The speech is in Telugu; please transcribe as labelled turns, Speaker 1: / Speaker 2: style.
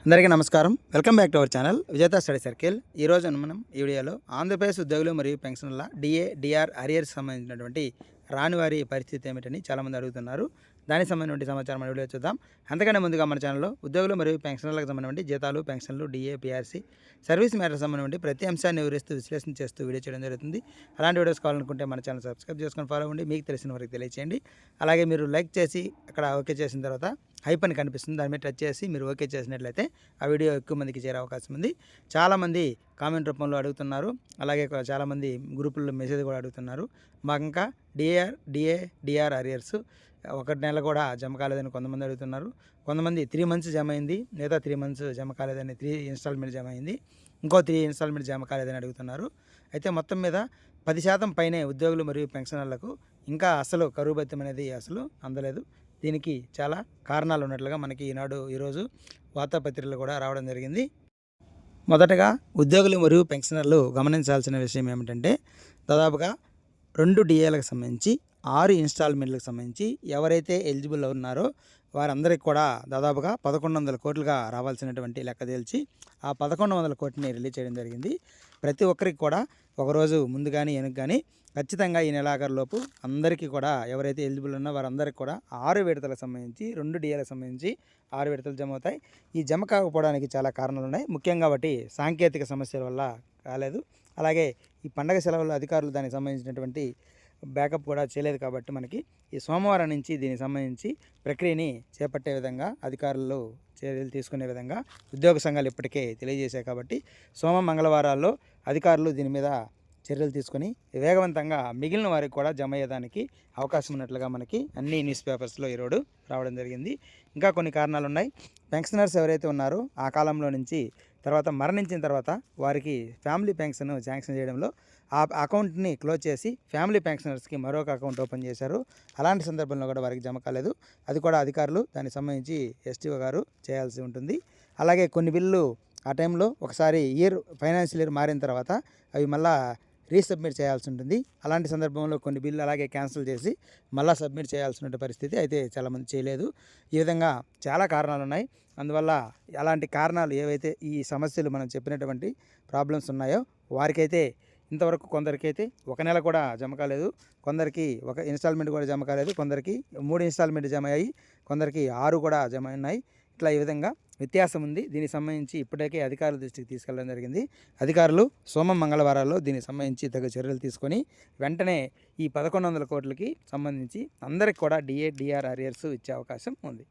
Speaker 1: అందరికీ నమస్కారం. Welcome back to our channel విజేత స్టడీ సర్కిల్. ఈరోజు మనం ఈ వీడియోలో ఆంధ్రప్రదేశ్ ఉద్యోగులు మరియు పెన్షనర్ల డిఏ డిఆర్ అరియర్స్ సంబంధించినటువంటి రానివారి పరిస్థితి ఏమిటని చాలామంది అడుగుతున్నారు. దానికి సంబంధించిన సమాచారం మన వీడియో చూద్దాం. అంతకన్నా ముందుగా మన ఛానల్లో ఉద్యోగులు మరియు పెన్షనర్లకు సంబంధించి జీతాలు, పెన్షన్లు, డిఏ, పిఆర్సీ, సర్వీస్ మ్యాటర్ సంబంధించి ప్రతి అంశాన్ని వివరిస్తూ విశ్లేషణ చేస్తూ వీడియో చేయడం జరుగుతుంది. అలాంటి వీడియోస్ కావాలనుకుంటే మన ఛానల్ సబ్స్క్రైబ్ చేసుకొని ఫాలో అవ్వండి. మీకు తెలిసిన వారికి తెలియచేయండి. అలాగే మీరు లైక్ చేసి అక్కడ ఓకే చేసిన తర్వాత హైప్ అని కనిపిస్తుంది, దాని మీద టచ్ చేసి మీరు ఓకే చేసినట్లయితే ఆ వీడియో ఎక్కువ మందికి చేరే అవకాశం ఉంది. చాలామంది కామెంట్ రూపంలో అడుగుతున్నారు, అలాగే చాలామంది గ్రూపుల్లో మెసేజ్ కూడా అడుగుతున్నారు. మాకు ఇంకా డిఆర్ అరియర్స్ 1 నెల కూడా జమ కాలేదని కొంతమంది అడుగుతున్నారు. కొంతమంది 3 months జమ అయింది, లేదా 3 months జమ కాలేదని 3 installment జమ అయింది, ఇంకో 3 installment జమ కాలేదని అడుగుతున్నారు. అయితే మొత్తం మీద 10% పైనే ఉద్యోగులు మరియు పెన్షనర్లకు ఇంకా అసలు కరువు భత్యం అనేది అసలు అందలేదు. దీనికి చాలా కారణాలు ఉన్నట్లుగా మనకి ఈరోజు వార్తాపత్రికలు కూడా రావడం జరిగింది. మొదటగా ఉద్యోగులు మరియు పెన్షనర్లు గమనించాల్సిన విషయం ఏమిటంటే, దాదాపుగా 2 డిఏలకు సంబంధించి 6 ఇన్స్టాల్మెంట్లకు సంబంధించి ఎవరైతే ఎలిజిబుల్ ఉన్నారో వారందరికీ కూడా దాదాపుగా 1100 కోట్లుగా రావాల్సినటువంటి లెక్క తేల్చి ఆ 1100 కోట్లని రిలీజ్ చేయడం జరిగింది. ప్రతి ఒక్కరికి కూడా ఒకరోజు ముందు కానీ వెనక కానీ ఖచ్చితంగా ఈ నెలాఖరులోపు అందరికీ కూడా ఎవరైతే ఎలిజిబుల్ ఉన్నో వారందరికీ కూడా 6 విడతలకు సంబంధించి 2 డిఏలకు సంబంధించి 6 విడతలు జమ అవుతాయి. ఈ జమ కాకపోవడానికి చాలా కారణాలు ఉన్నాయి. ముఖ్యంగా ఒకటి సాంకేతిక సమస్యల వల్ల కాలేదు. అలాగే ఈ పండగ సెలవుల్లో అధికారులు దానికి సంబంధించినటువంటి బ్యాకప్ కూడా చేయలేదు. కాబట్టి మనకి ఈ సోమవారం నుంచి దీనికి సంబంధించి ప్రక్రియని చేపట్టే విధంగా అధికారులు చర్యలు తీసుకునే విధంగా ఉద్యోగ సంఘాలు ఇప్పటికే తెలియజేశాయి. కాబట్టి మంగళవారాల్లో అధికారులు దీని మీద చర్యలు తీసుకొని వేగవంతంగా మిగిలిన వారికి కూడా జమ అయ్యేదానికి అవకాశం ఉన్నట్లుగా మనకి అన్ని న్యూస్ పేపర్స్లో ఈరోజు రావడం జరిగింది. ఇంకా కొన్ని కారణాలు ఉన్నాయి. పెన్షనర్స్ ఎవరైతే ఉన్నారో ఆ కాలంలో నుంచి తర్వాత మరణించిన తర్వాత వారికి ఫ్యామిలీ పెన్షన్ శాంక్షన్ చేయడంలో ఆ అకౌంట్ని క్లోజ్ చేసి ఫ్యామిలీ పెన్షనర్స్కి మరొక అకౌంట్ ఓపెన్ చేశారు. అలాంటి సందర్భంలో కూడా వారికి జమ కాలేదు. అది కూడా అధికారులు దానికి సంబంధించి ఎస్టీఓ గారు చేయాల్సి ఉంటుంది. అలాగే కొన్ని బిల్లు ఆ టైంలో ఒకసారి ఫైనాన్షియల్ ఇయర్ మారిన తర్వాత అవి మళ్ళీ రీసబ్మిట్ చేయాల్సి ఉంటుంది. అలాంటి సందర్భంలో కొన్ని బిల్లు అలాగే క్యాన్సిల్ చేసి మళ్ళీ సబ్మిట్ చేయాల్సిన పరిస్థితి అయితే చాలామంది చేయలేదు. ఈ విధంగా చాలా కారణాలు ఉన్నాయి. అందువల్ల అలాంటి కారణాలు ఏవైతే ఈ సమస్యలు మనం చెప్పినటువంటి ప్రాబ్లమ్స్ ఉన్నాయో వారికైతే ఇంతవరకు కొందరికైతే 1 నెల కూడా జమ కాలేదు, కొందరికి 1 ఇన్స్టాల్మెంట్ కూడా జమ కాలేదు, కొందరికి 3 ఇన్స్టాల్మెంట్ జమ అయ్యాయి, కొందరికి 6 కూడా జమ ఉన్నాయి. ఇట్లా ఈ విధంగా వ్యత్యాసం ఉంది. దీనికి సంబంధించి ఇప్పటికే అధికారుల దృష్టికి తీసుకెళ్ళడం జరిగింది. అధికారులు మంగళవారాల్లో దీనికి సంబంధించి తగు చర్యలు తీసుకొని వెంటనే ఈ 1100 కోట్లకి సంబంధించి అందరికి కూడా డిఆర్ అరియర్స్ ఇచ్చే అవకాశం ఉంది.